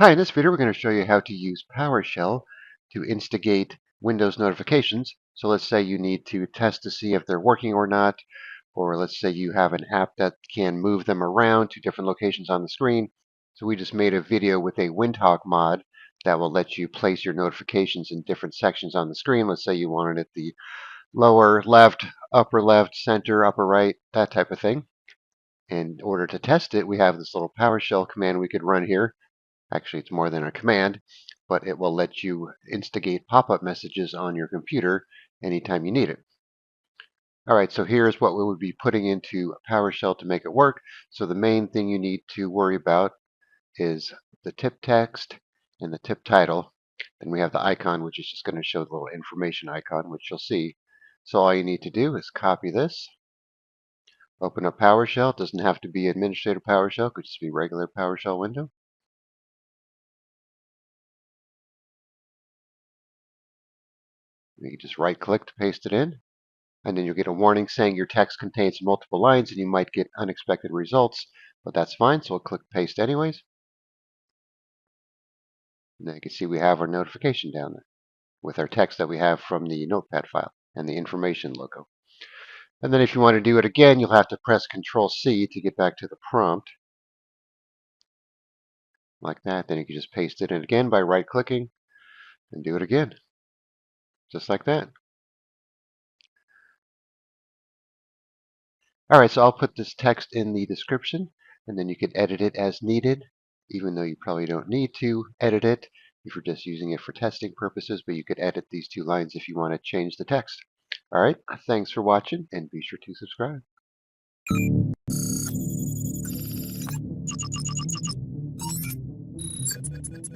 Hi, in this video we're going to show you how to use PowerShell to instigate Windows notifications. So let's say you need to test to see if they're working or not, or let's say you have an app that can move them around to different locations on the screen. So we just made a video with a Windhawk mod that will let you place your notifications in different sections on the screen. Let's say you wanted it the lower left, center, upper right, that type of thing. In order to test it, we have this little PowerShell command we could run here. Actually, it's more than a command, but it will let you instigate pop-up messages on your computer anytime you need it. All right, so here's what we would be putting into PowerShell to make it work. So the main thing you need to worry about is the tip text and the tip title. Then we have the icon, which is just going to show the little information icon, which you'll see. So all you need to do is copy this, open up PowerShell. It doesn't have to be administrator PowerShell, it could just be regular PowerShell window. You can just right-click to paste it in, and then you'll get a warning saying your text contains multiple lines and you might get unexpected results, but that's fine, so we'll click paste anyways. And then you can see we have our notification down there with our text that we have from the notepad file and the information logo. And then if you want to do it again, you'll have to press Control-C to get back to the prompt. Like that. Then you can just paste it in again by right-clicking and do it again. Just like that. Alright, so I'll put this text in the description, and then you can edit it as needed, even though you probably don't need to edit it if you're just using it for testing purposes, but you could edit these two lines if you want to change the text. Alright, thanks for watching, and be sure to subscribe.